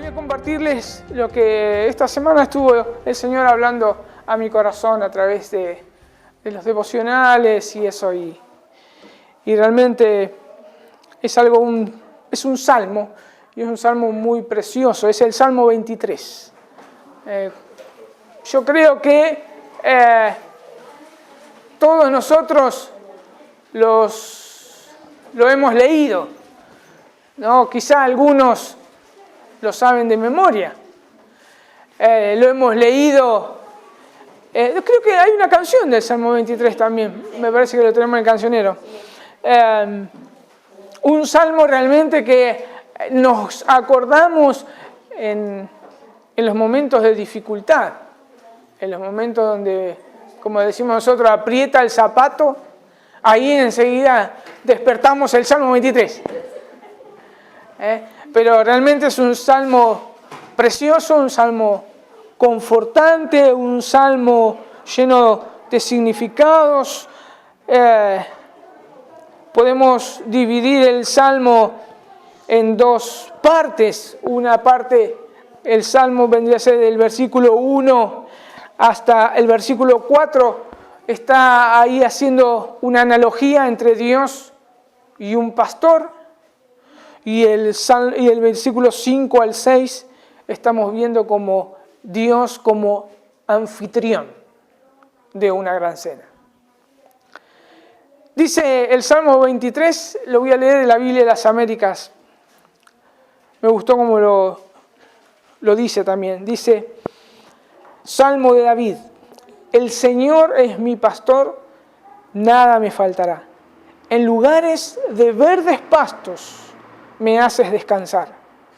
Voy a compartirles lo que esta semana estuvo el Señor hablando a mi corazón a través de los devocionales y eso. Y realmente es un salmo, y es un salmo muy precioso. Es el Salmo 23. Yo creo que todos nosotros lo hemos leído, ¿no? Quizá algunos lo saben de memoria. Lo hemos leído. Creo que hay una canción del Salmo 23 también. Me parece que lo tenemos en el cancionero. Un salmo realmente que nos acordamos en los momentos de dificultad. En los momentos donde, como decimos nosotros, aprieta el zapato. Ahí enseguida despertamos el Salmo 23. Pero realmente es un salmo precioso, un salmo confortante, un salmo lleno de significados. Podemos dividir el salmo en dos partes. Una parte, el salmo vendría a ser del versículo 1 hasta el versículo 4. Está ahí haciendo una analogía entre Dios y un pastor. Y el versículo 5 al 6 estamos viendo como Dios como anfitrión de una gran cena. Dice el Salmo 23, lo voy a leer de la Biblia de las Américas. Me gustó como lo dice también. Dice, Salmo de David, el Señor es mi pastor, nada me faltará. En lugares de verdes pastos me haces descansar,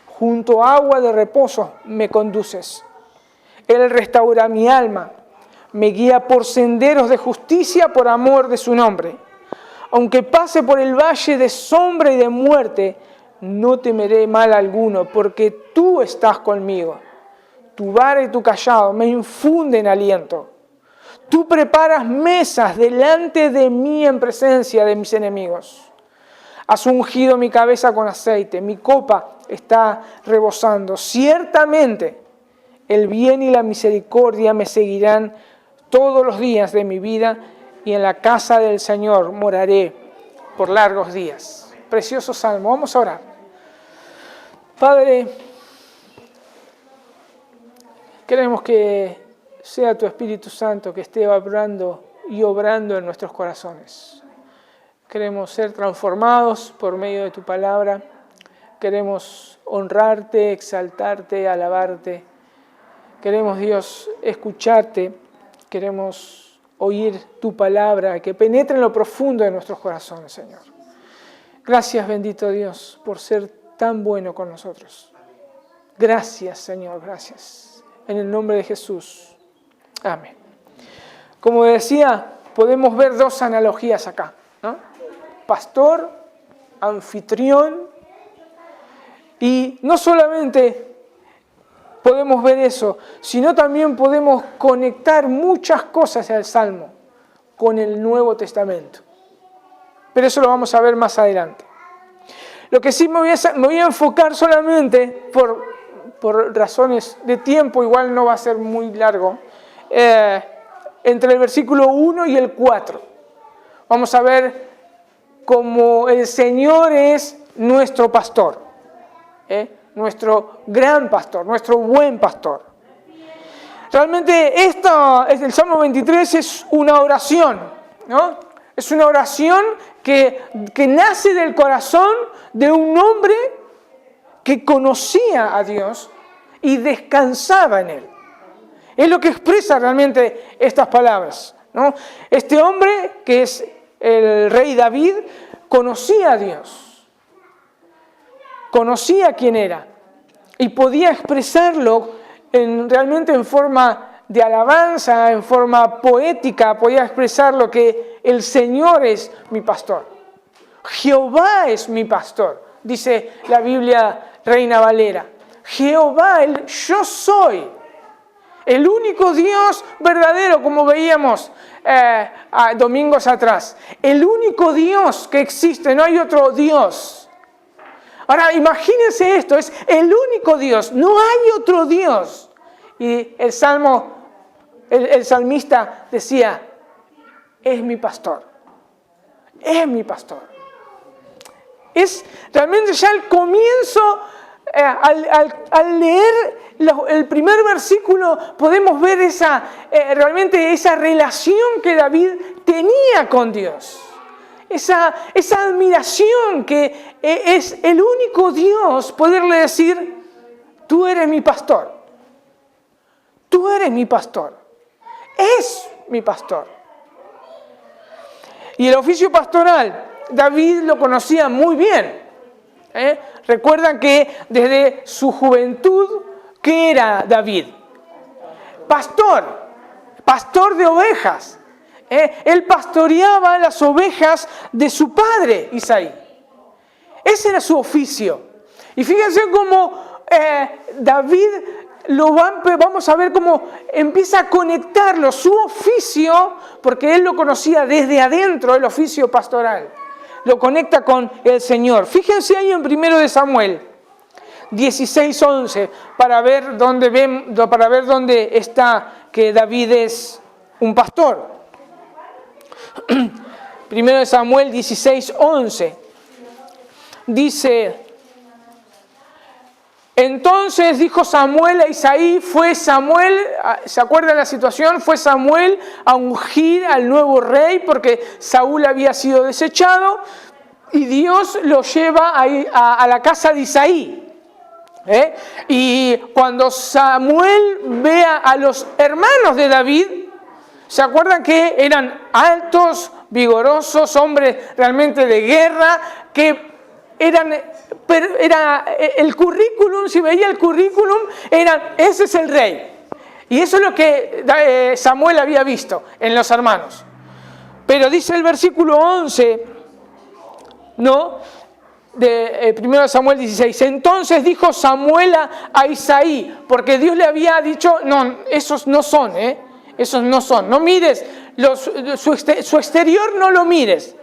junto a agua de reposo me conduces. Él restaura mi alma, me guía por senderos de justicia por amor de su nombre. Aunque pase por el valle de sombra y de muerte, no temeré mal alguno, porque tú estás conmigo. Tu vara y tu cayado me infunden aliento. Tú preparas mesas delante de mí en presencia de mis enemigos. Has ungido mi cabeza con aceite, mi copa está rebosando. Ciertamente, el bien y la misericordia me seguirán todos los días de mi vida y en la casa del Señor moraré por largos días. Precioso salmo. Vamos a orar. Padre, queremos que sea tu Espíritu Santo que esté obrando y obrando en nuestros corazones. Queremos ser transformados por medio de tu palabra. Queremos honrarte, exaltarte, alabarte. Queremos, Dios, escucharte. Queremos oír tu palabra que penetre en lo profundo de nuestros corazones, Señor. Gracias, bendito Dios, por ser tan bueno con nosotros. Gracias, Señor, gracias. En el nombre de Jesús. Amén. Como decía, podemos ver dos analogías acá, ¿no? Pastor, anfitrión, y no solamente podemos ver eso, sino también podemos conectar muchas cosas al Salmo con el Nuevo Testamento. Pero eso lo vamos a ver más adelante. Lo que sí me voy a enfocar solamente, por razones de tiempo, igual no va a ser muy largo, entre el versículo 1 y el 4. Vamos a ver cómo el Señor es nuestro pastor, nuestro gran pastor, nuestro buen pastor. Realmente el Salmo 23 es una oración, ¿no? Es una oración que nace del corazón de un hombre que conocía a Dios y descansaba en Él. Es lo que expresa realmente estas palabras, ¿no? Este hombre, que es el rey David, conocía a Dios, conocía quién era y podía expresarlo realmente en forma de alabanza, en forma poética, podía expresar lo que el Señor es mi pastor. Jehová es mi pastor, dice la Biblia Reina Valera. Jehová, yo soy. El único Dios verdadero, como veíamos domingos atrás. El único Dios que existe, no hay otro Dios. Ahora imagínense esto, es el único Dios, no hay otro Dios. Y el salmista decía, es mi pastor, es mi pastor. Es realmente ya el comienzo, al leer el primer versículo podemos ver realmente esa relación que David tenía con Dios. Esa admiración que es el único Dios, poderle decir, tú eres mi pastor, tú eres mi pastor, es mi pastor. Y el oficio pastoral, David lo conocía muy bien. Recuerdan que desde su juventud, ¿qué era David? Pastor de ovejas. Él pastoreaba las ovejas de su padre, Isaí. Ese era su oficio. Y fíjense cómo David, vamos a ver cómo empieza a conectarlo, su oficio, porque él lo conocía desde adentro, el oficio pastoral. Lo conecta con el Señor. Fíjense ahí en 1 Samuel 16:11, para ver dónde está que David es un pastor. 1 Samuel 16:11 dice: entonces dijo Samuel a Isaí, fue Samuel, ¿se acuerdan la situación? Fue Samuel a ungir al nuevo rey porque Saúl había sido desechado y Dios lo lleva a la casa de Isaí. Y cuando Samuel ve a los hermanos de David, ¿se acuerdan que eran altos, vigorosos, hombres realmente de guerra, que era el currículum, si veía el currículum, ese es el rey? Y eso es lo que Samuel había visto en los hermanos. Pero dice el versículo 11, ¿no?, de 1 Samuel 16, entonces dijo Samuel a Isaí, porque Dios le había dicho, no, esos no son, esos no son, no mires, su exterior no lo mires,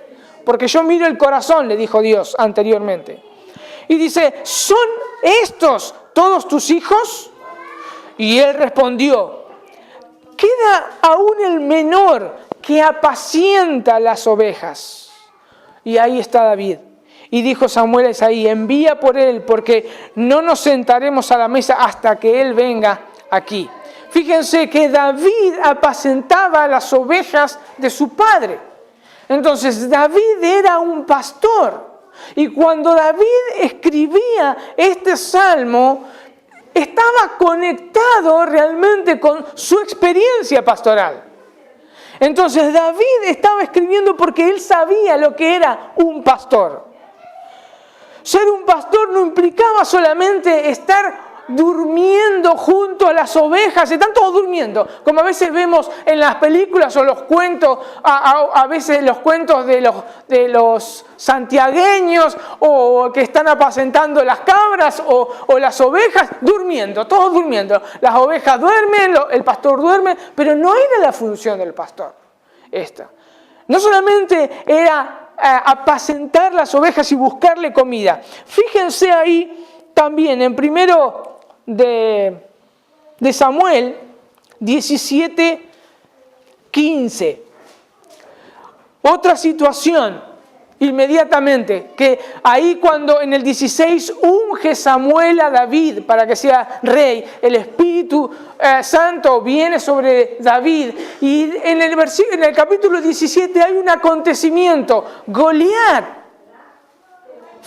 porque yo miro el corazón, le dijo Dios anteriormente. Y dice, ¿son estos todos tus hijos? Y él respondió, queda aún el menor que apacienta las ovejas. Y ahí está David. Y dijo Samuel a Isaí, envía por él, porque no nos sentaremos a la mesa hasta que él venga aquí. Fíjense que David apacentaba las ovejas de su padre. Entonces David era un pastor. Y cuando David escribía este salmo, estaba conectado realmente con su experiencia pastoral. Entonces David estaba escribiendo porque él sabía lo que era un pastor. Ser un pastor no implicaba solamente estar durmiendo junto a las ovejas, están todos durmiendo, como a veces vemos en las películas o los cuentos, a veces los cuentos de los santiagueños, o que están apacentando las cabras o las ovejas, durmiendo, todos durmiendo. Las ovejas duermen, el pastor duerme, pero no era la función del pastor esta. No solamente era apacentar las ovejas y buscarle comida. Fíjense ahí también en 1 de Samuel 17:15. Otra situación inmediatamente, que ahí cuando en el 16 unge Samuel a David para que sea rey, el Espíritu Santo viene sobre David, y en el capítulo 17 hay un acontecimiento. Goliat,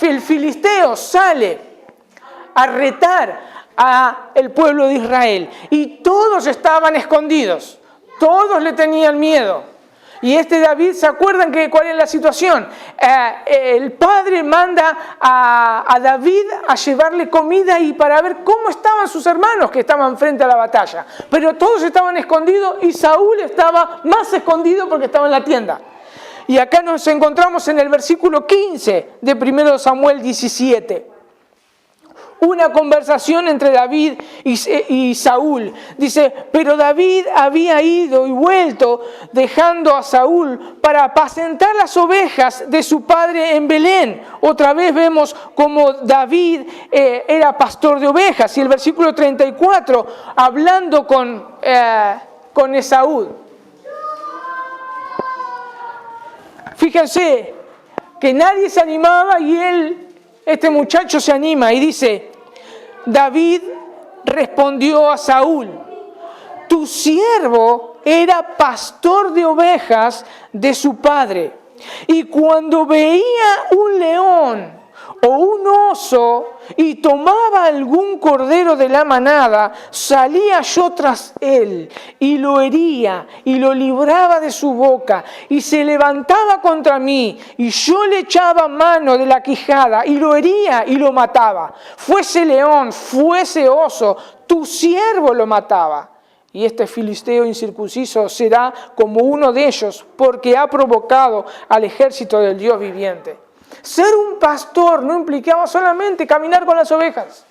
el filisteo, sale a retar al pueblo de Israel y todos estaban escondidos, todos le tenían miedo. Y David, ¿se acuerdan cuál es la situación? El padre manda a David a llevarle comida y para ver cómo estaban sus hermanos que estaban frente a la batalla. Pero todos estaban escondidos y Saúl estaba más escondido porque estaba en la tienda. Y acá nos encontramos en el versículo 15 de 1 Samuel 17. una conversación entre David y Saúl. Dice, pero David había ido y vuelto dejando a Saúl para apacentar las ovejas de su padre en Belén. Otra vez vemos como David era pastor de ovejas. Y el versículo 34, hablando con Esaú. Fíjense que nadie se animaba y este muchacho se anima y dice, David respondió a Saúl, tu siervo era pastor de ovejas de su padre, y cuando veía un león o un oso y tomaba algún cordero de la manada, salía yo tras él y lo hería y lo libraba de su boca y se levantaba contra mí y yo le echaba mano de la quijada y lo hería y lo mataba. Fuese león, fuese oso, tu siervo lo mataba. Y este filisteo incircunciso será como uno de ellos porque ha provocado al ejército del Dios viviente. Ser un pastor no implicaba solamente caminar con las ovejas.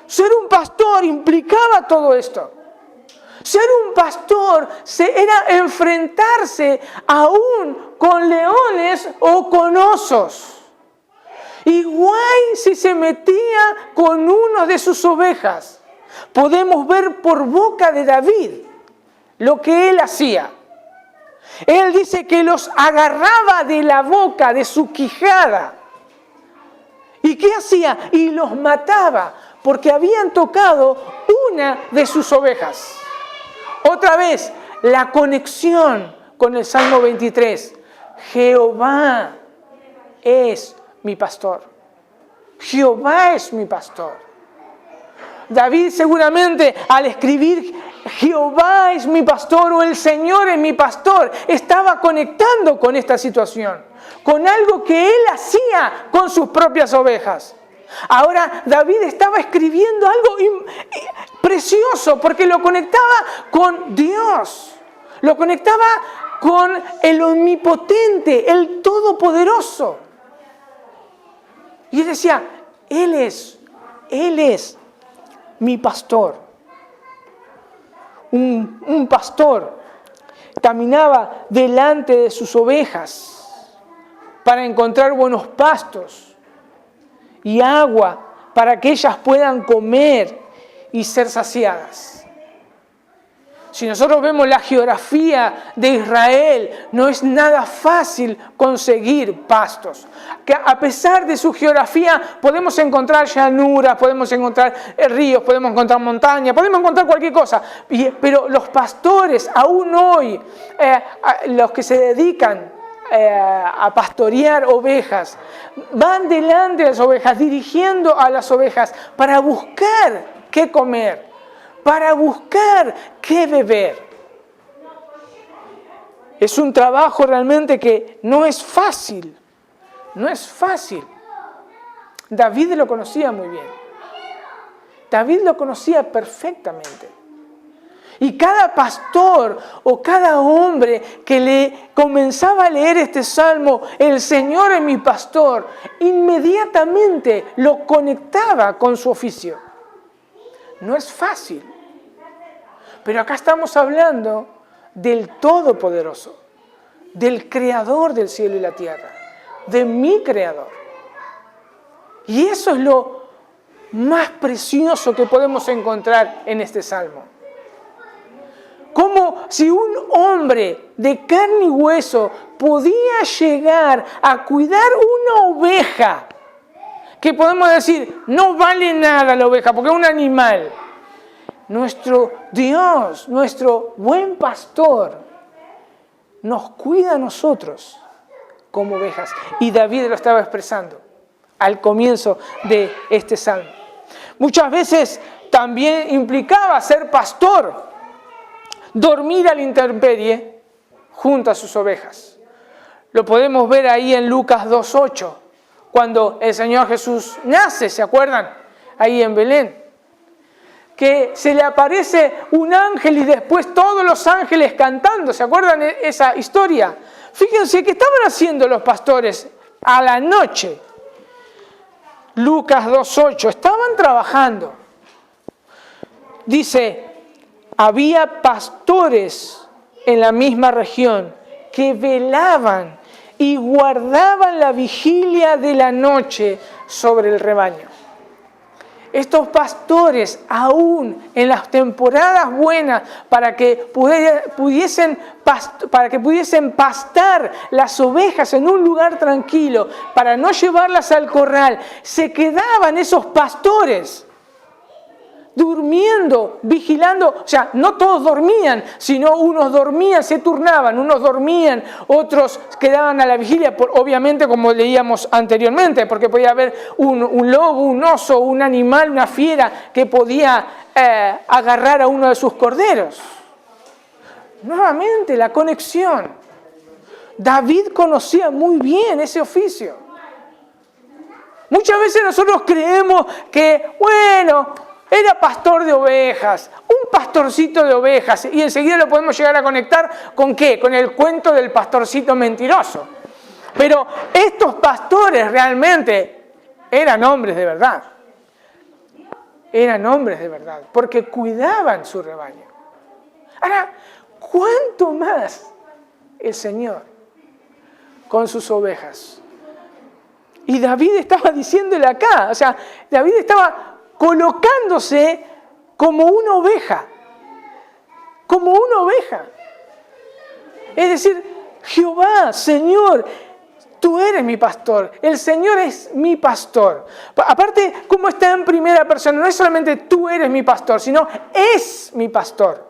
Ser un pastor implicaba todo esto. Ser un pastor era enfrentarse aún con leones o con osos. Igual si se metía con uno de sus ovejas. Podemos ver por boca de David lo que él hacía. Él dice que los agarraba de la boca, de su quijada. ¿Y qué hacía? Y los mataba, porque habían tocado una de sus ovejas. Otra vez, la conexión con el Salmo 23. Jehová es mi pastor. Jehová es mi pastor. David seguramente al escribir Jehová es mi pastor o el Señor es mi pastor, estaba conectando con esta situación, con algo que él hacía con sus propias ovejas. Ahora David estaba escribiendo algo precioso porque lo conectaba con Dios, lo conectaba con el omnipotente, el todopoderoso. Y él decía, Él es mi pastor. Un pastor caminaba delante de sus ovejas para encontrar buenos pastos y agua para que ellas puedan comer y ser saciadas. Si nosotros vemos la geografía de Israel, no es nada fácil conseguir pastos. Que a pesar de su geografía podemos encontrar llanuras, podemos encontrar ríos, podemos encontrar montañas, podemos encontrar cualquier cosa. Pero los pastores, aún hoy, los que se dedican a pastorear ovejas, van delante de las ovejas, dirigiendo a las ovejas para buscar qué comer, para buscar qué beber. Es un trabajo realmente que no es fácil. No es fácil. David lo conocía muy bien. David lo conocía perfectamente. Y cada pastor o cada hombre que le comenzaba a leer este salmo, el Señor es mi pastor, inmediatamente lo conectaba con su oficio. No es fácil. Pero acá estamos hablando del Todopoderoso, del Creador del cielo y la tierra, de mi Creador. Y eso es lo más precioso que podemos encontrar en este salmo. Como si un hombre de carne y hueso podía llegar a cuidar una oveja, que podemos decir, no vale nada la oveja porque es un animal. Nuestro Dios, nuestro buen pastor, nos cuida a nosotros como ovejas. Y David lo estaba expresando al comienzo de este salmo. Muchas veces también implicaba ser pastor, dormir a la intemperie junto a sus ovejas. Lo podemos ver ahí en Lucas 2:8, cuando el Señor Jesús nace, ¿se acuerdan? Ahí en Belén. Que se le aparece un ángel y después todos los ángeles cantando. ¿Se acuerdan de esa historia? Fíjense, ¿qué estaban haciendo los pastores a la noche? Lucas 2:8, estaban trabajando. Dice, había pastores en la misma región que velaban y guardaban la vigilia de la noche sobre el rebaño. Estos pastores, aún en las temporadas buenas, para que pudiesen pastar las ovejas en un lugar tranquilo, para no llevarlas al corral, se quedaban esos pastores durmiendo, vigilando. O sea, no todos dormían, sino unos dormían, se turnaban, unos dormían, otros quedaban a la vigilia, obviamente como leíamos anteriormente, porque podía haber un lobo, un oso, un animal, una fiera que podía agarrar a uno de sus corderos. Nuevamente la conexión. David conocía muy bien ese oficio. Muchas veces nosotros creemos que, bueno, era pastor de ovejas, un pastorcito de ovejas, y enseguida lo podemos llegar a conectar ¿con qué? Con el cuento del pastorcito mentiroso. Pero estos pastores realmente eran hombres de verdad. Eran hombres de verdad, porque cuidaban su rebaño. Ahora, ¿cuánto más el Señor con sus ovejas? Y David estaba diciéndole acá, o sea, David estaba colocándose como una oveja. Como una oveja. Es decir, Jehová, Señor, tú eres mi pastor. El Señor es mi pastor. Aparte, como está en primera persona, no es solamente tú eres mi pastor, sino es mi pastor.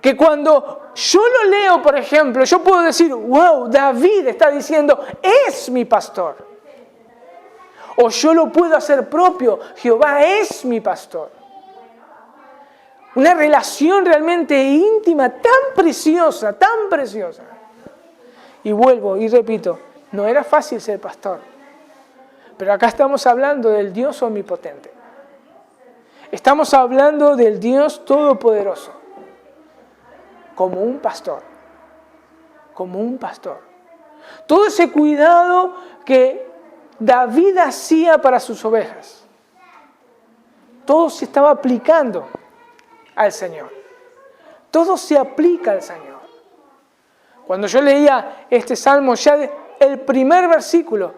Que cuando yo lo leo, por ejemplo, yo puedo decir, wow, David está diciendo, es mi pastor. O yo lo puedo hacer propio, Jehová es mi pastor. Una relación realmente íntima, tan preciosa, tan preciosa. Y vuelvo y repito, no era fácil ser pastor. Pero acá estamos hablando del Dios omnipotente. Estamos hablando del Dios todopoderoso. Como un pastor. Como un pastor. Todo ese cuidado que David hacía para sus ovejas. Todo se estaba aplicando al Señor. Todo se aplica al Señor. Cuando yo leía este salmo, ya el primer versículo,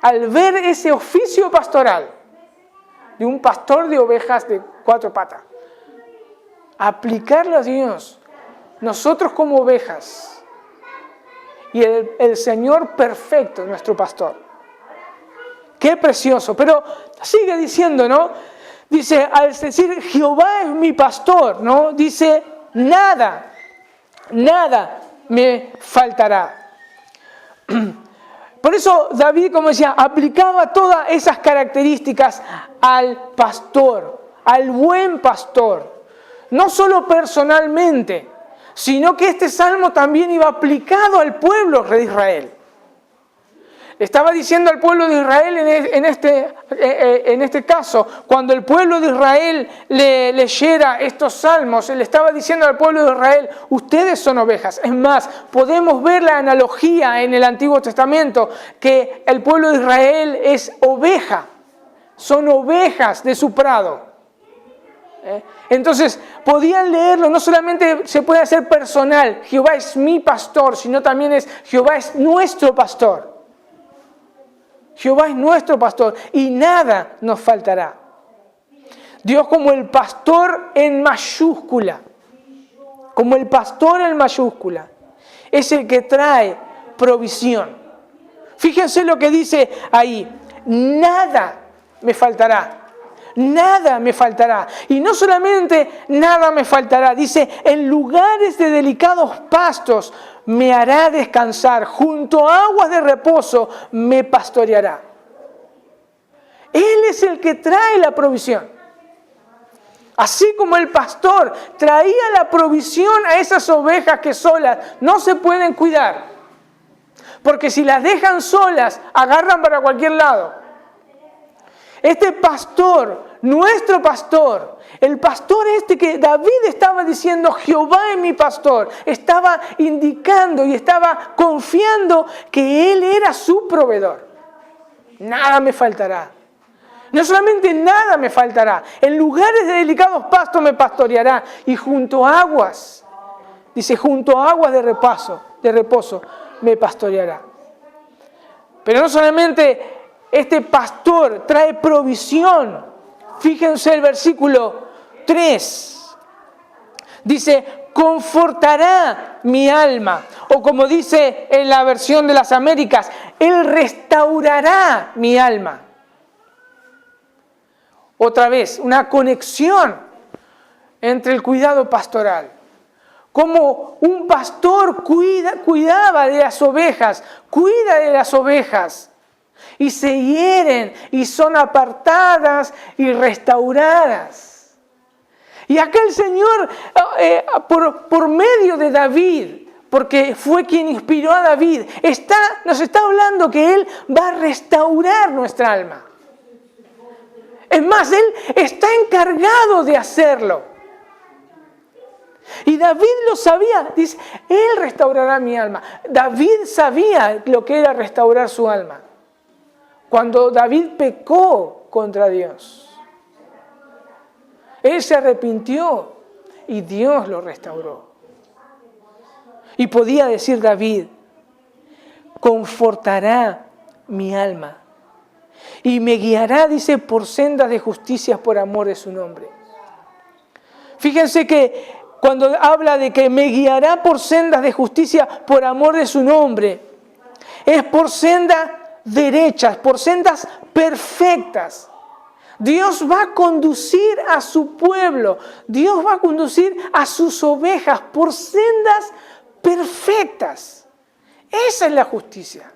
al ver ese oficio pastoral de un pastor de ovejas de 4 patas, aplicarlo a Dios, nosotros como ovejas y el Señor perfecto, nuestro pastor. Qué precioso, pero sigue diciendo, ¿no? Dice, al decir Jehová es mi pastor, ¿no? Dice, nada me faltará. Por eso David, como decía, aplicaba todas esas características al pastor, al buen pastor. No solo personalmente, sino que este salmo también iba aplicado al pueblo de Israel. Estaba diciendo al pueblo de Israel en este caso, cuando el pueblo de Israel le leyera estos salmos, él estaba diciendo al pueblo de Israel, ustedes son ovejas. Es más, podemos ver la analogía en el Antiguo Testamento, que el pueblo de Israel es oveja, son ovejas de su prado. Entonces, podían leerlo, no solamente se puede hacer personal, Jehová es mi pastor, sino también es Jehová es nuestro pastor. Jehová es nuestro pastor y nada nos faltará. Dios como el pastor en mayúscula, como el pastor en mayúscula, es el que trae provisión. Fíjense lo que dice ahí, nada me faltará. Nada me faltará. Y no solamente nada me faltará, dice, en lugares de delicados pastos me hará descansar, junto a aguas de reposo me pastoreará. Él es el que trae la provisión. Así como el pastor traía la provisión a esas ovejas que solas no se pueden cuidar. Porque si las dejan solas, agarran para cualquier lado. Este pastor, nuestro pastor, el pastor que David estaba diciendo, Jehová es mi pastor, estaba indicando y estaba confiando que Él era su proveedor. nada me faltará. No solamente nada me faltará, en lugares de delicados pastos me pastoreará y junto a aguas, dice, junto a aguas de reposo me pastoreará. Pero no solamente este pastor trae provisión. Fíjense el versículo 3. Dice, confortará mi alma. O como dice en la versión de las Américas, Él restaurará mi alma. Otra vez, una conexión entre el cuidado pastoral. Como un pastor cuidaba de las ovejas, cuida de las ovejas. Y se hieren y son apartadas y restauradas. Y acá el Señor, por medio de David, porque fue quien inspiró a David, nos está hablando que Él va a restaurar nuestra alma. Es más, Él está encargado de hacerlo. Y David lo sabía, dice, Él restaurará mi alma. David sabía lo que era restaurar su alma. Cuando David pecó contra Dios, él se arrepintió y Dios lo restauró. Y podía decir David, confortará mi alma y me guiará, dice, por sendas de justicia por amor de su nombre. Fíjense que cuando habla de que me guiará por sendas de justicia por amor de su nombre, es por sendas derechas, por sendas perfectas. Dios va a conducir a su pueblo, Dios va a conducir a sus ovejas por sendas perfectas. Esa es la justicia.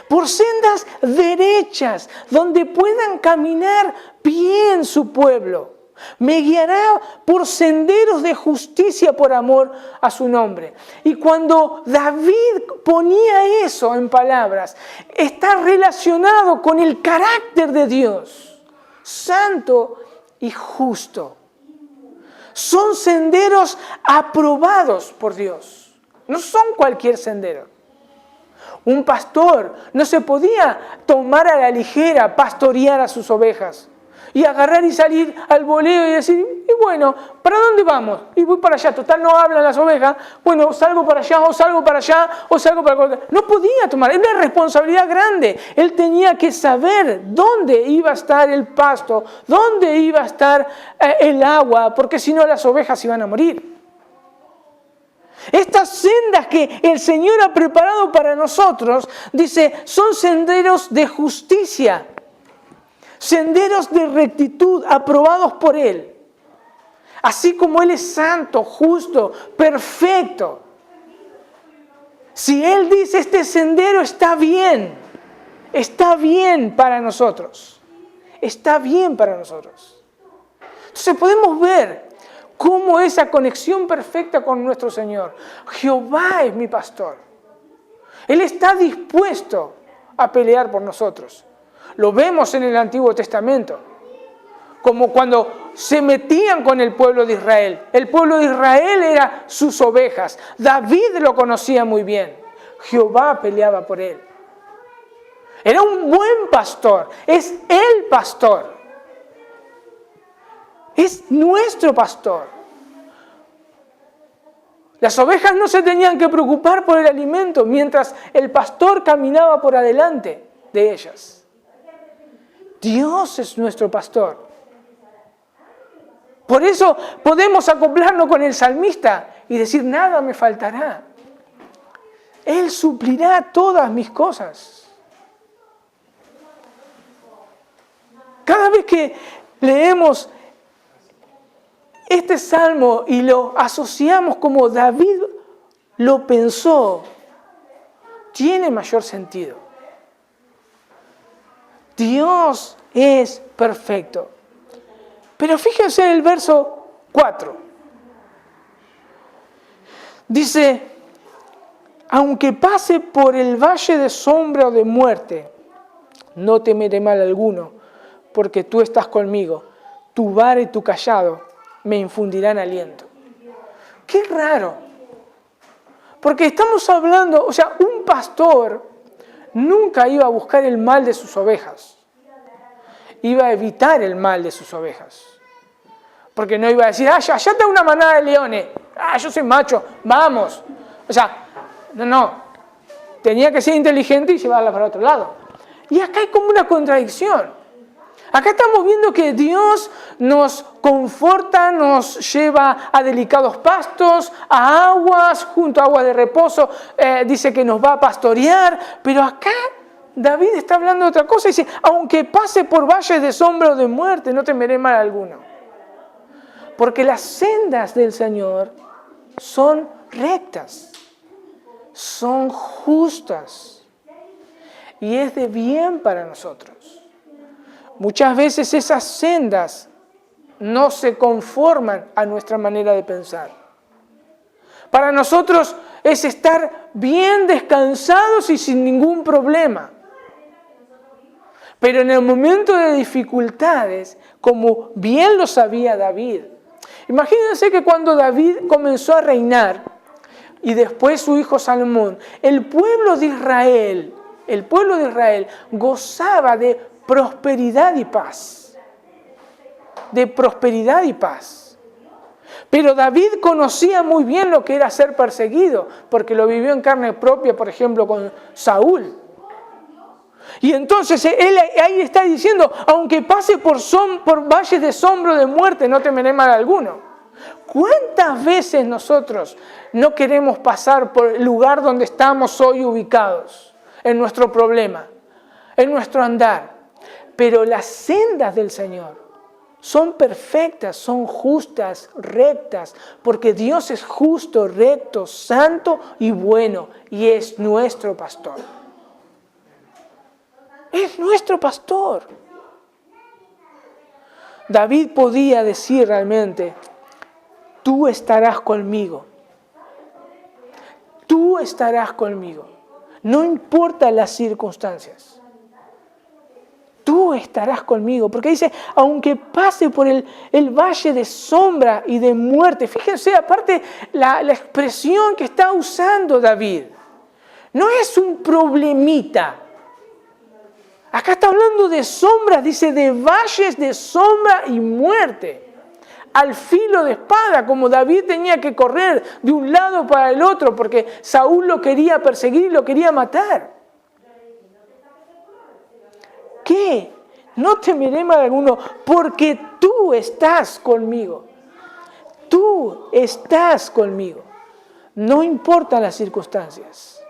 Por sendas derechas, donde puedan caminar bien su pueblo. Me guiará por senderos de justicia por amor a su nombre. Y cuando David ponía eso en palabras, está relacionado con el carácter de Dios, santo y justo. Son senderos aprobados por Dios. No son cualquier sendero. Un pastor no se podía tomar a la ligera pastorear a sus ovejas y agarrar y salir al voleo y decir, y bueno, ¿para dónde vamos? Y voy para allá, total no hablan las ovejas, bueno, salgo para allá, o salgo para allá, o salgo para allá. No podía tomar, era una responsabilidad grande. Él tenía que saber dónde iba a estar el pasto, dónde iba a estar el agua, porque si no las ovejas iban a morir. Estas sendas que el Señor ha preparado para nosotros, dice, son senderos de justicia, senderos de rectitud aprobados por Él. Así como Él es santo, justo, perfecto. Si Él dice este sendero está bien para nosotros. Está bien para nosotros. Entonces podemos ver cómo esa conexión perfecta con nuestro Señor. Jehová es mi pastor. Él está dispuesto a pelear por nosotros. Lo vemos en el Antiguo Testamento. Como cuando se metían con el pueblo de Israel. El pueblo de Israel era sus ovejas. David lo conocía muy bien. Jehová peleaba por él. Era un buen pastor. Es el pastor. Es nuestro pastor. Las ovejas no se tenían que preocupar por el alimento mientras el pastor caminaba por adelante de ellas. Dios es nuestro pastor. Por eso podemos acoplarnos con el salmista y decir, nada me faltará. Él suplirá todas mis cosas. Cada vez que leemos este salmo y lo asociamos como David lo pensó, tiene mayor sentido. Dios es perfecto. Pero fíjense el verso 4. Dice, aunque pase por el valle de sombra o de muerte, no temeré mal alguno, porque tú estás conmigo. Tu vara y tu cayado me infundirán aliento. Qué raro. Porque estamos hablando, un pastor nunca iba a buscar el mal de sus ovejas. Iba a evitar el mal de sus ovejas. Porque no iba a decir, allá está una manada de leones, yo soy macho, vamos. O sea, no. Tenía que ser inteligente y llevarla para otro lado. Y acá hay como una contradicción. Acá estamos viendo que Dios nos conforta, nos lleva a delicados pastos, a aguas, junto a aguas de reposo, dice que nos va a pastorear, pero acá David está hablando de otra cosa, dice, aunque pase por valles de sombra o de muerte, no temeré mal alguno. Porque las sendas del Señor son rectas, son justas, y es de bien para nosotros. Muchas veces esas sendas no se conforman a nuestra manera de pensar. Para nosotros es estar bien descansados y sin ningún problema. Pero en el momento de dificultades, como bien lo sabía David, imagínense que cuando David comenzó a reinar y después su hijo Salomón, el pueblo de Israel gozaba de prosperidad y paz. De prosperidad y paz. Pero David conocía muy bien lo que era ser perseguido, porque lo vivió en carne propia, por ejemplo, con Saúl. Y entonces él ahí está diciendo, aunque pase por valles de sombra o de muerte, no temeré mal alguno. ¿Cuántas veces nosotros no queremos pasar por el lugar donde estamos hoy ubicados, en nuestro problema, en nuestro andar? Pero las sendas del Señor son perfectas, son justas, rectas, porque Dios es justo, recto, santo y bueno, y es nuestro pastor. Es nuestro pastor. David podía decir realmente, tú estarás conmigo. Tú estarás conmigo. No importa las circunstancias. Tú estarás conmigo, porque dice, aunque pase por el valle de sombra y de muerte. Fíjense, aparte la expresión que está usando David, no es un problemita. Acá está hablando de sombras, dice de valles de sombra y muerte. Al filo de espada, como David tenía que correr de un lado para el otro, porque Saúl lo quería perseguir y lo quería matar. ¿Qué? No temeré mal alguno, porque tú estás conmigo. Tú estás conmigo. No importan las circunstancias.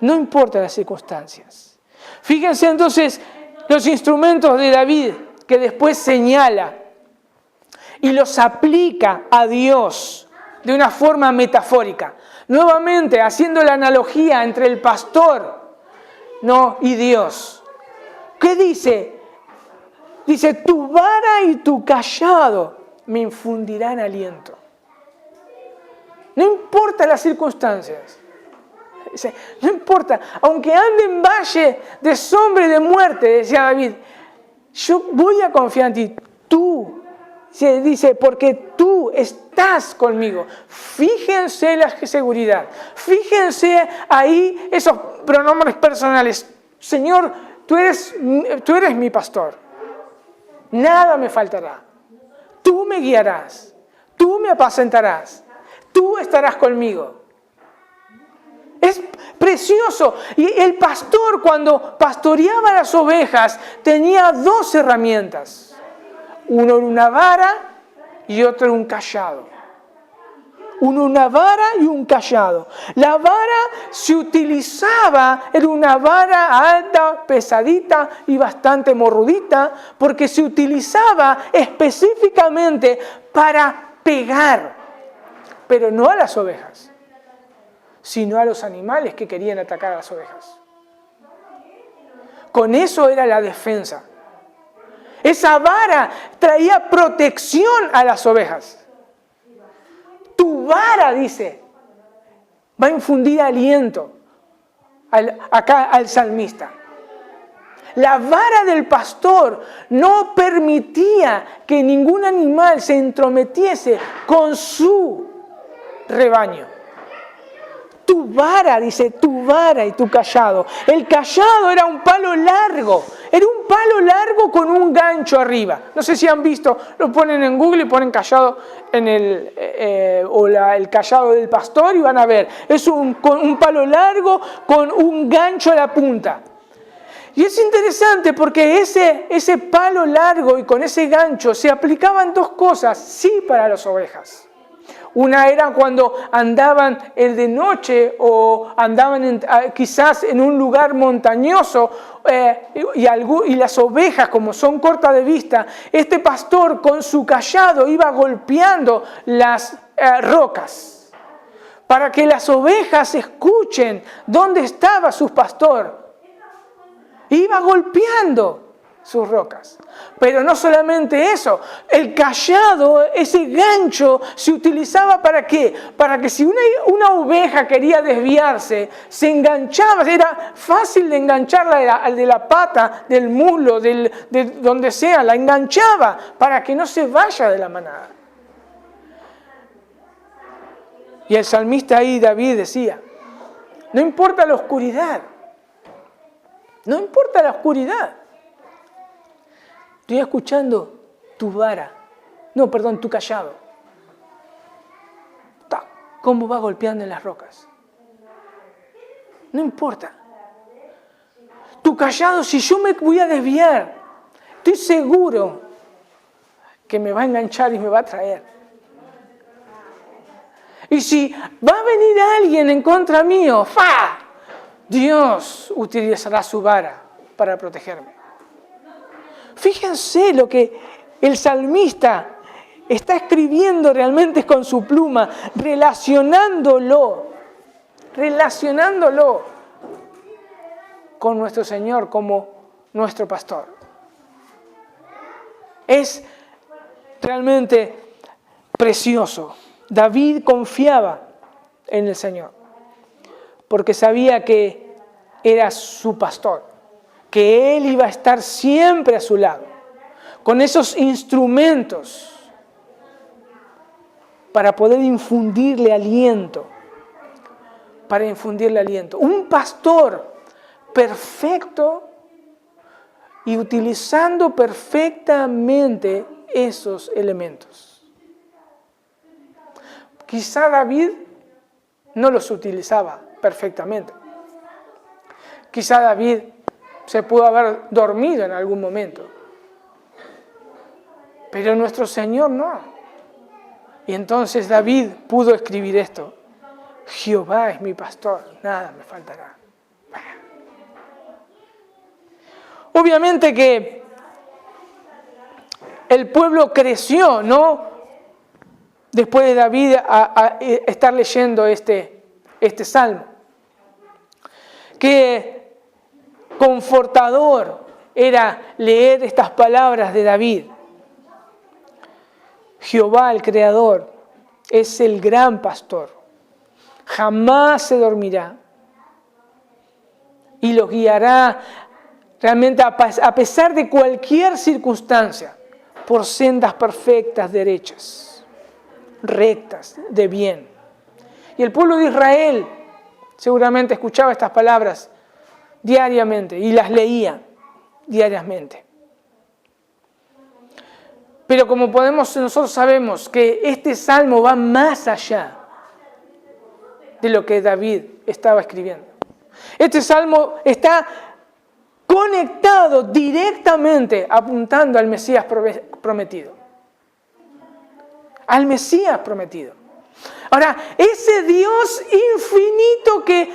No importan las circunstancias. Fíjense entonces los instrumentos de David que después señala y los aplica a Dios de una forma metafórica. Nuevamente haciendo la analogía entre el pastor, y Dios. ¿Qué dice? Dice, tu vara y tu cayado me infundirán aliento. No importa las circunstancias. Dice, no importa, aunque ande en valle de sombra y de muerte, decía David, yo voy a confiar en ti. Tú, se dice, porque tú estás conmigo. Fíjense la seguridad. Fíjense ahí esos pronombres personales. Señor, tú eres mi pastor. Nada me faltará. Tú me guiarás. Tú me apacentarás. Tú estarás conmigo. Es precioso. Y el pastor, cuando pastoreaba las ovejas, tenía dos herramientas. Uno era una vara y otro era un cayado. Una vara y un cayado. La vara se utilizaba, era una vara alta, pesadita y bastante morrudita, porque se utilizaba específicamente para pegar, pero no a las ovejas, sino a los animales que querían atacar a las ovejas. Con eso era la defensa. Esa vara traía protección a las ovejas. Tu vara, dice, va a infundir aliento acá al salmista. La vara del pastor no permitía que ningún animal se entrometiese con su rebaño. Tu vara, dice, tu vara y tu cayado. El cayado era un palo largo. Era un palo largo con un gancho arriba. No sé si han visto, lo ponen en Google y ponen cayado en el cayado del pastor y van a ver. Es un palo largo con un gancho a la punta. Y es interesante porque ese palo largo y con ese gancho se aplicaban dos cosas, sí, para las ovejas. Una era cuando andaban de noche o andaban quizás en un lugar montañoso y las ovejas, como son cortas de vista, este pastor con su cayado iba golpeando las rocas para que las ovejas escuchen dónde estaba su pastor. Iba golpeando sus rocas. Pero no solamente eso, el cayado, ese gancho, se utilizaba ¿para qué? Para que si una oveja quería desviarse, se enganchaba, era fácil de engancharla al de la pata, del muslo, de donde sea, la enganchaba para que no se vaya de la manada. Y el salmista ahí, David, decía, no importa la oscuridad, no importa la oscuridad. Estoy escuchando tu vara, tu cayado. Cómo va golpeando en las rocas. No importa. Tu cayado, si yo me voy a desviar, estoy seguro que me va a enganchar y me va a traer. Y si va a venir alguien en contra mío, Dios utilizará su vara para protegerme. Fíjense lo que el salmista está escribiendo realmente con su pluma, relacionándolo con nuestro Señor como nuestro pastor. Es realmente precioso. David confiaba en el Señor porque sabía que era su pastor, que Él iba a estar siempre a su lado, con esos instrumentos para poder infundirle aliento. Un pastor perfecto y utilizando perfectamente esos elementos. Quizá David no los utilizaba perfectamente. Quizá David se pudo haber dormido en algún momento. Pero nuestro Señor no. Y entonces David pudo escribir esto. Jehová es mi pastor, nada me faltará. Obviamente que el pueblo creció, ¿no? Después de David a estar leyendo este salmo. Que confortador era leer estas palabras de David. Jehová, el Creador, es el gran pastor. Jamás se dormirá. Y los guiará realmente a pesar de cualquier circunstancia, por sendas perfectas, derechas, rectas, de bien. Y el pueblo de Israel seguramente escuchaba estas palabras diariamente y las leía diariamente. Pero como nosotros sabemos que este salmo va más allá de lo que David estaba escribiendo. Este salmo está conectado directamente apuntando al Mesías prometido. Al Mesías prometido. Ahora, ese Dios infinito que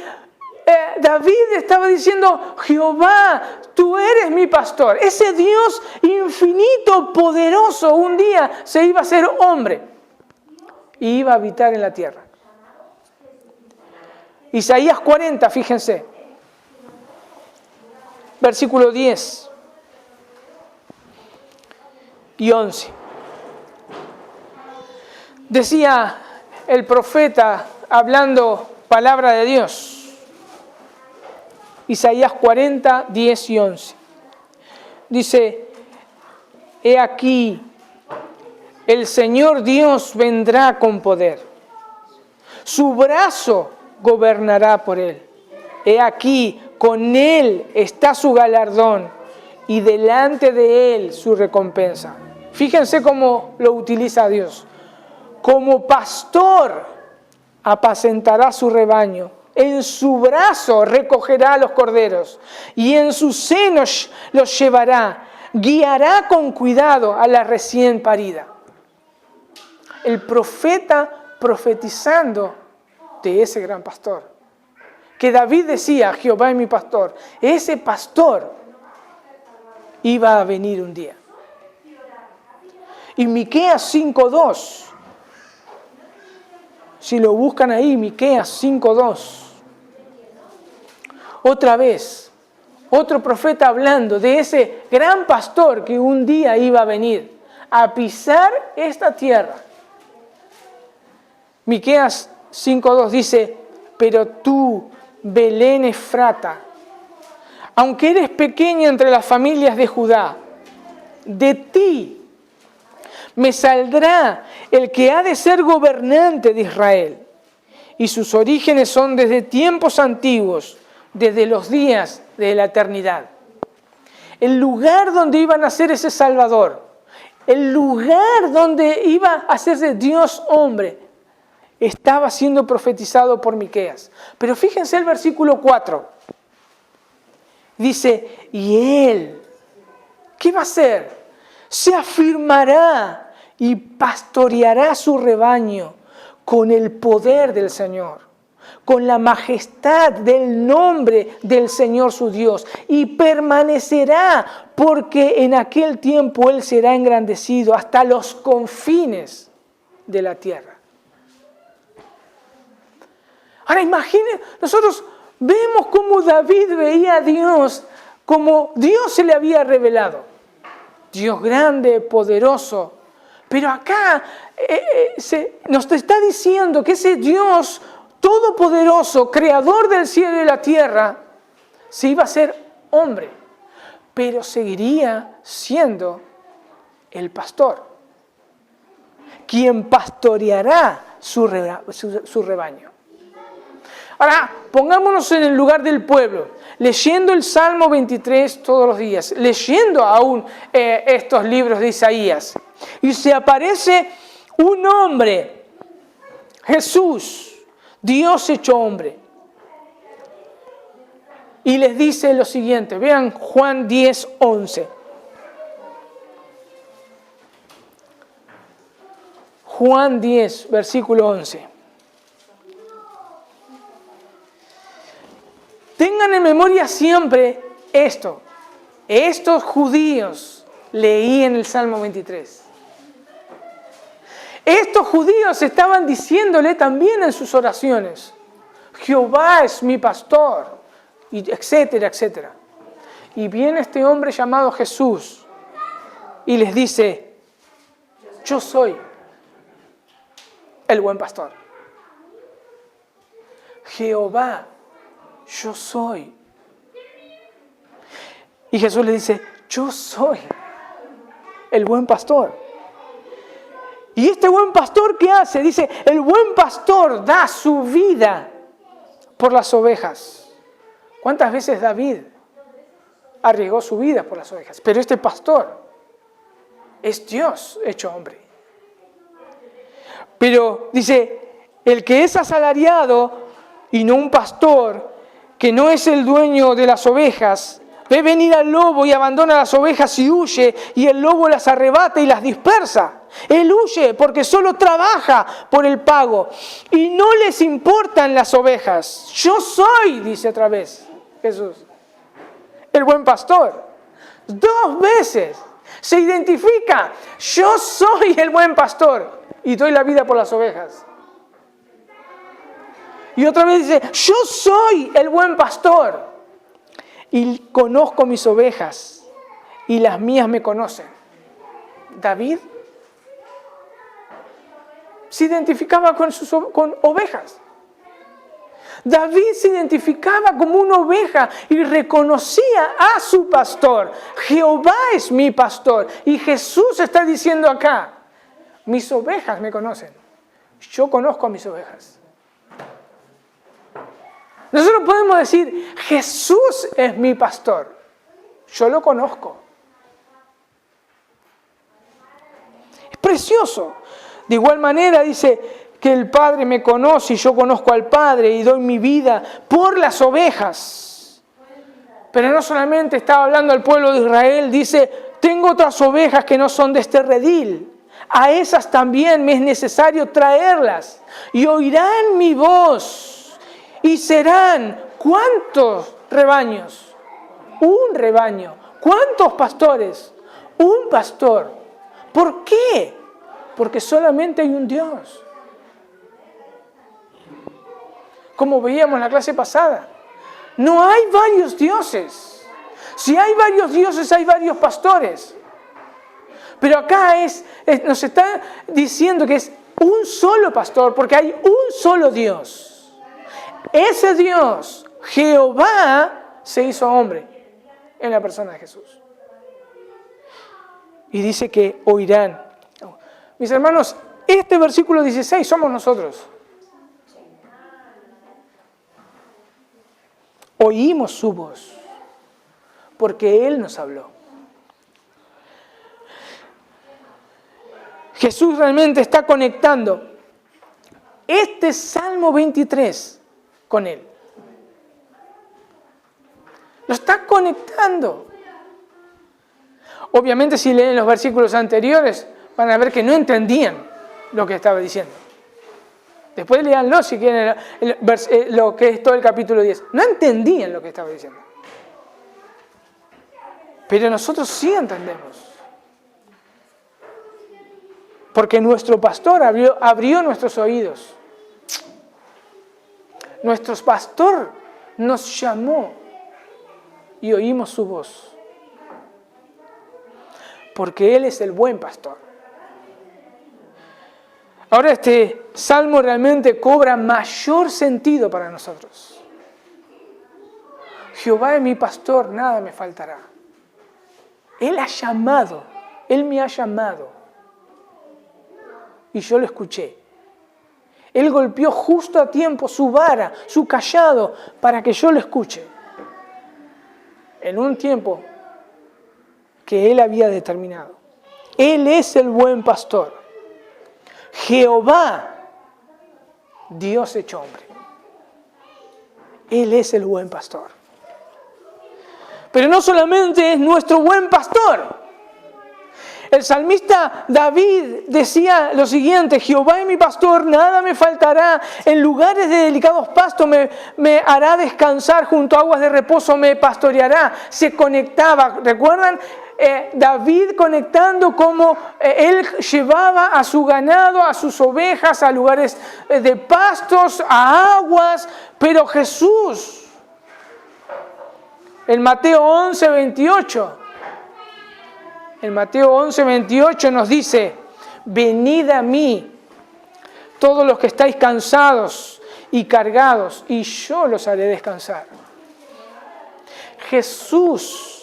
David estaba diciendo, Jehová, tú eres mi pastor. Ese Dios infinito, poderoso, un día se iba a hacer hombre y iba a habitar en la tierra. Isaías 40, fíjense, versículo 10 y 11. Decía el profeta hablando palabra de Dios. Isaías 40, 10 y 11. Dice, he aquí, el Señor Dios vendrá con poder. Su brazo gobernará por él. He aquí, con él está su galardón y delante de él su recompensa. Fíjense cómo lo utiliza Dios. Como pastor apacentará su rebaño. En su brazo recogerá a los corderos y en sus senos los llevará. Guiará con cuidado a la recién parida. El profeta profetizando de ese gran pastor. Que David decía, Jehová es mi pastor. Ese pastor iba a venir un día. Y Miqueas 5:2. Si lo buscan ahí, Miqueas 5:2. Otra vez, otro profeta hablando de ese gran pastor que un día iba a venir a pisar esta tierra. Miqueas 5:2 dice, pero tú, Belén Efrata, aunque eres pequeña entre las familias de Judá, de ti me saldrá el que ha de ser gobernante de Israel. Y sus orígenes son desde tiempos antiguos, desde los días de la eternidad. El lugar donde iba a nacer ese Salvador, el lugar donde iba a hacerse Dios hombre, estaba siendo profetizado por Miqueas. Pero fíjense el versículo 4. Dice, y él, ¿qué va a hacer? Se afirmará y pastoreará su rebaño con el poder del Señor, con la majestad del nombre del Señor su Dios, y permanecerá porque en aquel tiempo él será engrandecido hasta los confines de la tierra. Ahora imaginen, nosotros vemos cómo David veía a Dios, como Dios se le había revelado. Dios grande, poderoso. Pero acá nos está diciendo que ese Dios todopoderoso, creador del cielo y la tierra, se iba a ser hombre, pero seguiría siendo el pastor, quien pastoreará su rebaño. Ahora, pongámonos en el lugar del pueblo, leyendo el Salmo 23 todos los días, leyendo aún estos libros de Isaías. Y se aparece un hombre, Jesús, Dios hecho hombre. Y les dice lo siguiente, vean Juan 10:11. Juan 10, versículo 11. Tengan en memoria siempre esto. Estos judíos leí en el Salmo 23. Estos judíos estaban diciéndole también en sus oraciones, Jehová es mi pastor, y etcétera, etcétera. Y viene este hombre llamado Jesús y les dice, yo soy el buen pastor. Jehová, yo soy. Y Jesús le dice, yo soy el buen pastor. Y este buen pastor, ¿qué hace? Dice, el buen pastor da su vida por las ovejas. ¿Cuántas veces David arriesgó su vida por las ovejas? Pero este pastor es Dios hecho hombre. Pero dice, el que es asalariado y no un pastor, que no es el dueño de las ovejas, ve venir al lobo y abandona las ovejas y huye, y el lobo las arrebata y las dispersa. Él huye porque solo trabaja por el pago y no les importan las ovejas. Yo soy, dice otra vez Jesús, el buen pastor. 2 veces se identifica, yo soy el buen pastor y doy la vida por las ovejas. Y otra vez dice, yo soy el buen pastor y conozco mis ovejas y las mías me conocen. David se identificaba con ovejas. David se identificaba como una oveja y reconocía a su pastor. Jehová es mi pastor. Y Jesús está diciendo acá, mis ovejas me conocen. Yo conozco a mis ovejas. Nosotros podemos decir, Jesús es mi pastor. Yo lo conozco. Es precioso. De igual manera dice que el Padre me conoce y yo conozco al Padre y doy mi vida por las ovejas. Pero no solamente estaba hablando al pueblo de Israel, dice, tengo otras ovejas que no son de este redil. A esas también me es necesario traerlas y oirán mi voz y serán, ¿cuántos rebaños? Un rebaño. ¿Cuántos pastores? Un pastor. ¿Por qué? Porque solamente hay un Dios. Como veíamos en la clase pasada, no hay varios dioses. Si hay varios dioses, hay varios pastores. Pero acá nos está diciendo que es un solo pastor, porque hay un solo Dios. Ese Dios, Jehová, se hizo hombre en la persona de Jesús. Y dice que oirán. Mis hermanos, este versículo 16 somos nosotros. Oímos su voz, porque Él nos habló. Jesús realmente está conectando este Salmo 23 con Él. Lo está conectando. Obviamente si leen los versículos anteriores van a ver que no entendían lo que estaba diciendo. Después léanlo si quieren lo que es todo el capítulo 10. No entendían lo que estaba diciendo. Pero nosotros sí entendemos. Porque nuestro pastor abrió nuestros oídos. Nuestro pastor nos llamó y oímos su voz. Porque Él es el buen pastor. Ahora este salmo realmente cobra mayor sentido para nosotros. Jehová es mi pastor, nada me faltará. Él ha llamado, Él me ha llamado. Y yo lo escuché. Él golpeó justo a tiempo su vara, su cayado, para que yo lo escuche. En un tiempo que Él había determinado. Él es el buen pastor. Jehová, Dios hecho hombre. Él es el buen pastor. Pero no solamente es nuestro buen pastor. El salmista David decía lo siguiente: Jehová es mi pastor, nada me faltará. En lugares de delicados pastos me hará descansar, junto a aguas de reposo me pastoreará. Se conectaba, ¿recuerdan? David conectando como él llevaba a su ganado, a sus ovejas, a lugares de pastos, a aguas. Pero Jesús, en Mateo 11:28, en Mateo 11:28 nos dice: venid a mí, todos los que estáis cansados y cargados, y yo los haré descansar. Jesús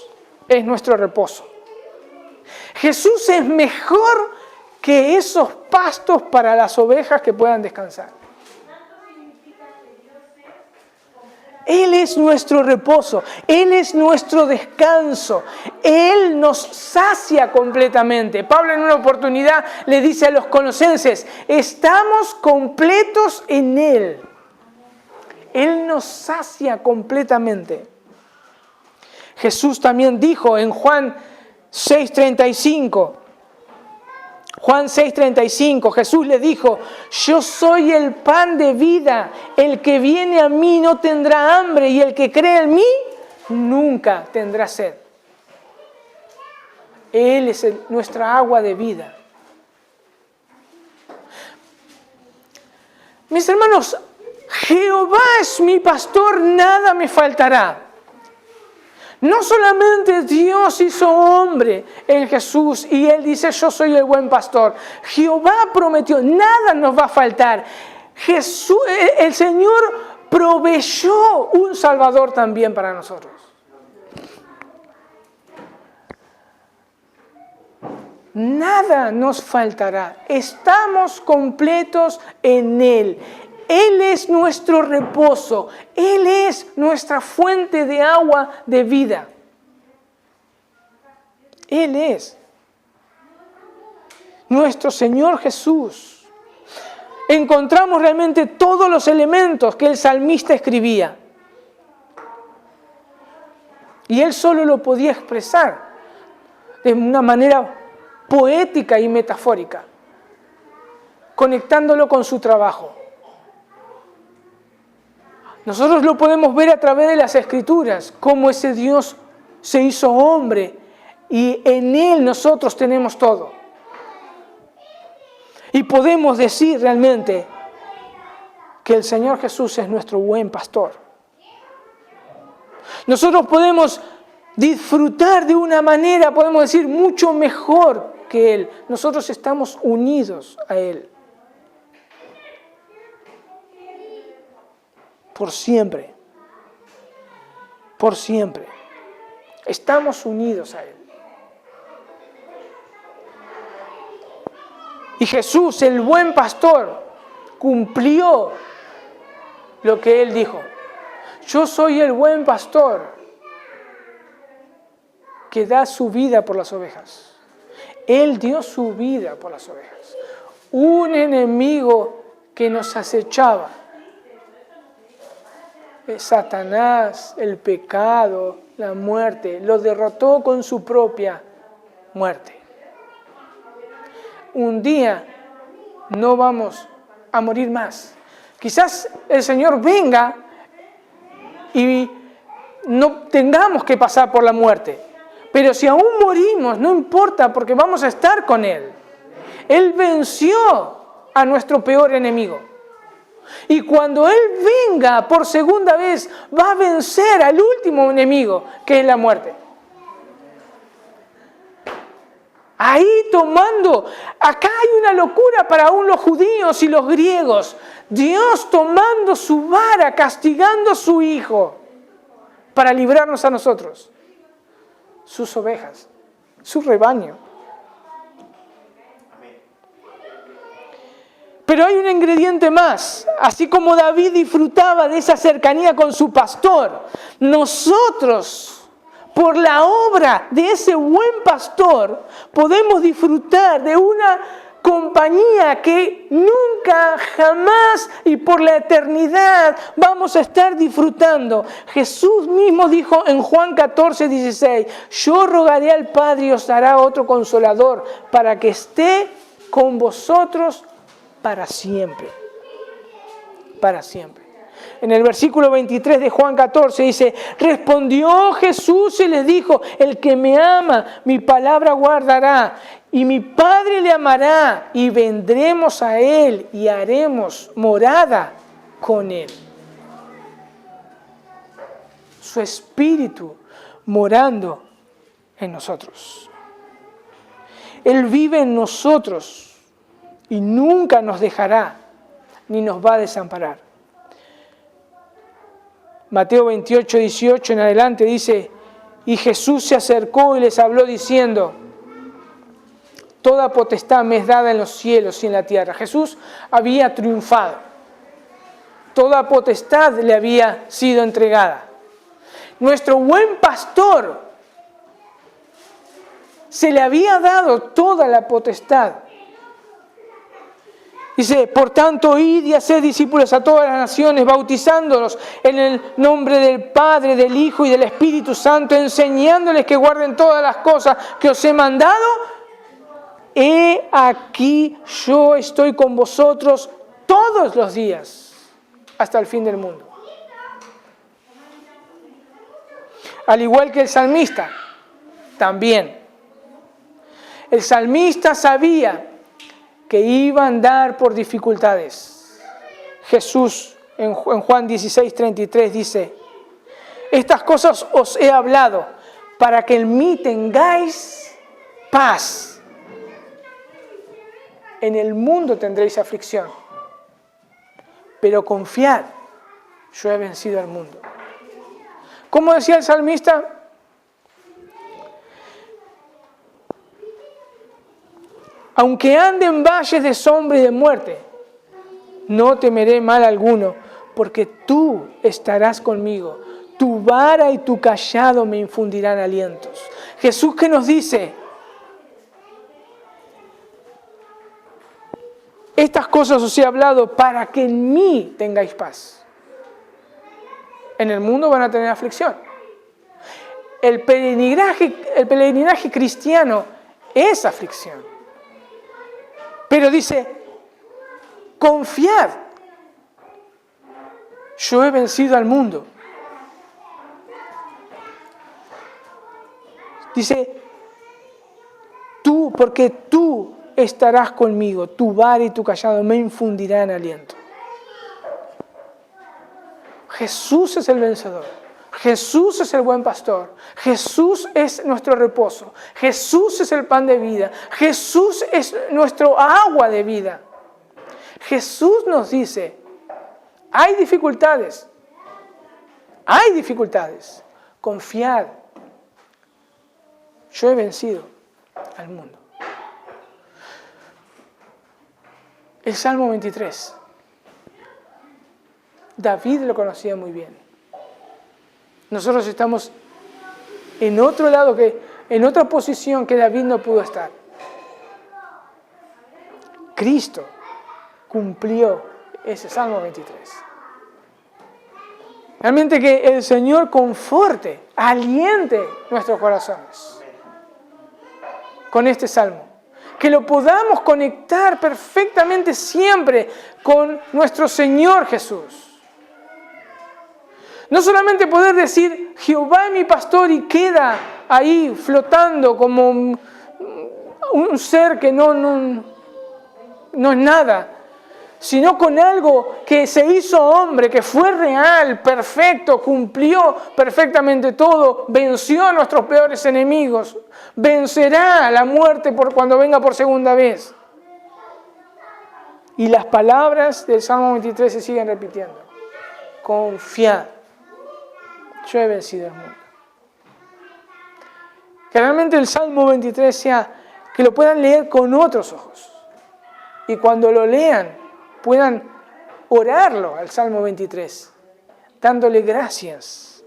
es nuestro reposo. Jesús es mejor que esos pastos para las ovejas que puedan descansar. Él es nuestro reposo, Él es nuestro descanso, Él nos sacia completamente. Pablo en una oportunidad le dice a los colosenses: estamos completos en Él. Él nos sacia completamente. Jesús también dijo en Juan 6:35, Juan 6:35, Jesús le dijo: yo soy el pan de vida, el que viene a mí no tendrá hambre y el que cree en mí nunca tendrá sed. Él es nuestra agua de vida. Mis hermanos, Jehová es mi pastor, nada me faltará. No solamente Dios hizo hombre en Jesús y Él dice: yo soy el buen pastor. Jehová prometió, nada nos va a faltar. Jesús, el Señor proveyó un Salvador también para nosotros. Nada nos faltará. Estamos completos en Él. Él es nuestro reposo. Él es nuestra fuente de agua de vida. Él es nuestro Señor Jesús. Encontramos realmente todos los elementos que el salmista escribía. Y él solo lo podía expresar de una manera poética y metafórica, conectándolo con su trabajo. Nosotros lo podemos ver a través de las Escrituras, cómo ese Dios se hizo hombre y en Él nosotros tenemos todo. Y podemos decir realmente que el Señor Jesús es nuestro buen pastor. Nosotros podemos disfrutar de una manera, podemos decir, mucho mejor que Él. Nosotros estamos unidos a Él. Por siempre. Por siempre. Estamos unidos a Él. Y Jesús, el buen pastor, cumplió lo que Él dijo. Yo soy el buen pastor que da su vida por las ovejas. Él dio su vida por las ovejas. Un enemigo que nos acechaba. Satanás, el pecado, la muerte, lo derrotó con su propia muerte. Un día no vamos a morir más. Quizás el Señor venga y no tengamos que pasar por la muerte. Pero si aún morimos, no importa, porque vamos a estar con Él. Él venció a nuestro peor enemigo. Y cuando Él venga por segunda vez, va a vencer al último enemigo, que es la muerte. Ahí acá hay una locura para aún los judíos y los griegos. Dios tomando su vara, castigando a su Hijo para librarnos a nosotros, sus ovejas, su rebaño. Pero hay un ingrediente más. Así como David disfrutaba de esa cercanía con su pastor, nosotros, por la obra de ese buen pastor, podemos disfrutar de una compañía que nunca, jamás y por la eternidad vamos a estar disfrutando. Jesús mismo dijo en Juan 14:16, yo rogaré al Padre y os dará otro consolador para que esté con vosotros para siempre. Para siempre. En el versículo 23 de Juan 14 dice, respondió Jesús y les dijo, el que me ama, mi palabra guardará, y mi Padre le amará, y vendremos a Él y haremos morada con Él. Su Espíritu morando en nosotros. Él vive en nosotros y nunca nos dejará ni nos va a desamparar. Mateo 28:18 en adelante dice, y Jesús se acercó y les habló diciendo, toda potestad me es dada en los cielos y en la tierra. Jesús había triunfado. Toda potestad le había sido entregada. Nuestro buen pastor se le había dado toda la potestad. Dice, por tanto, id y haced discípulos a todas las naciones, bautizándolos en el nombre del Padre, del Hijo y del Espíritu Santo, enseñándoles que guarden todas las cosas que os he mandado. He aquí yo estoy con vosotros todos los días, hasta el fin del mundo. Al igual que el salmista, también. El salmista sabía que iba a andar por dificultades. Jesús en Juan 16:33 dice, estas cosas os he hablado para que en mí tengáis paz. En el mundo tendréis aflicción, pero confiad, yo he vencido al mundo. ¿Cómo decía el salmista? Aunque ande en valles de sombra y de muerte, No temeré mal alguno, porque tú estarás conmigo. Tu vara y tu cayado me infundirán alientos. Jesús, ¿qué nos dice? Estas cosas os he hablado para que en mí tengáis paz. En el mundo van a tener aflicción. El peregrinaje cristiano es aflicción. Pero dice, confiad. Yo he vencido al mundo. Dice, porque tú estarás conmigo, tu vara y tu cayado me infundirán aliento. Jesús es el vencedor. Jesús es el buen pastor. Jesús es nuestro reposo. Jesús es el pan de vida. Jesús es nuestro agua de vida. Jesús nos dice, hay dificultades. Hay dificultades. Confiad. Yo he vencido al mundo. El Salmo 23. David lo conocía muy bien. Nosotros estamos en otro lado, en otra posición que David no pudo estar. Cristo cumplió ese Salmo 23. Realmente que el Señor conforte, aliente nuestros corazones con este Salmo. Que lo podamos conectar perfectamente siempre con nuestro Señor Jesús. No solamente poder decir, Jehová es mi pastor y queda ahí flotando como un ser que no es nada, sino con algo que se hizo hombre, que fue real, perfecto, cumplió perfectamente todo, venció a nuestros peores enemigos, vencerá la muerte cuando venga por segunda vez. Y las palabras del Salmo 23 se siguen repitiendo. Confiad, yo he vencido el mundo. Que realmente el Salmo 23 sea, que lo puedan leer con otros ojos. Y cuando lo lean, puedan orarlo al Salmo 23, dándole gracias,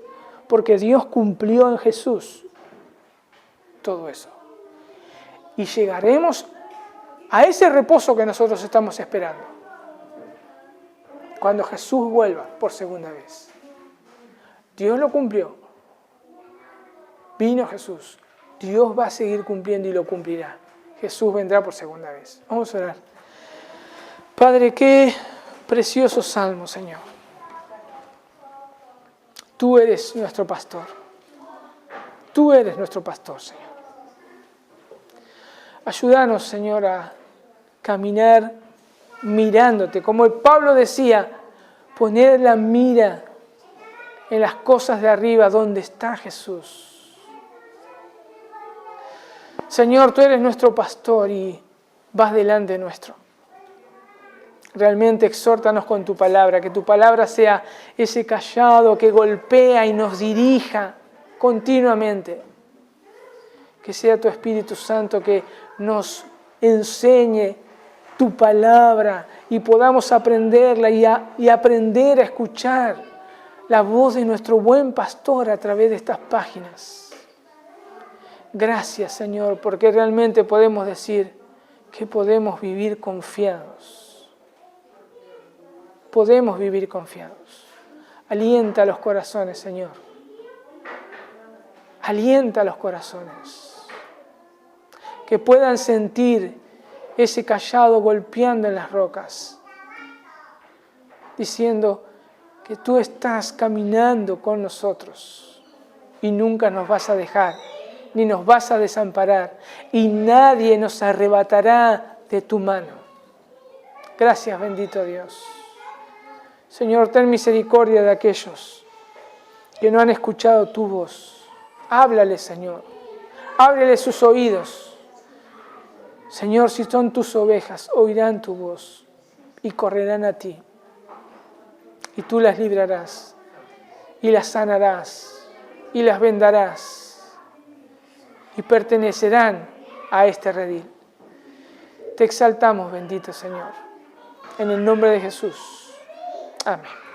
porque Dios cumplió en Jesús todo eso. Y llegaremos a ese reposo que nosotros estamos esperando, cuando Jesús vuelva por segunda vez. Dios lo cumplió. Vino Jesús. Dios va a seguir cumpliendo y lo cumplirá. Jesús vendrá por segunda vez. Vamos a orar. Padre, qué precioso salmo, Señor. Tú eres nuestro pastor. Tú eres nuestro pastor, Señor. Ayúdanos, Señor, a caminar mirándote. Como el Pablo decía, poner la mira en las cosas de arriba, donde está Jesús. Señor, tú eres nuestro pastor y vas delante nuestro. Realmente exhórtanos con tu palabra, que tu palabra sea ese cayado que golpea y nos dirija continuamente. Que sea tu Espíritu Santo que nos enseñe tu palabra y podamos aprenderla y aprender a escuchar la voz de nuestro buen pastor a través de estas páginas. Gracias, Señor, porque realmente podemos decir que podemos vivir confiados. Podemos vivir confiados. Alienta los corazones, Señor. Alienta los corazones. Que puedan sentir ese cayado golpeando en las rocas, diciendo que tú estás caminando con nosotros y nunca nos vas a dejar, ni nos vas a desamparar, y nadie nos arrebatará de tu mano. Gracias, bendito Dios. Señor, ten misericordia de aquellos que no han escuchado tu voz. Háblales, Señor. Ábreles sus oídos. Señor, si son tus ovejas, oirán tu voz y correrán a ti. Y tú las librarás, y las sanarás, y las vendarás, y pertenecerán a este redil. Te exaltamos, bendito Señor. En el nombre de Jesús. Amén.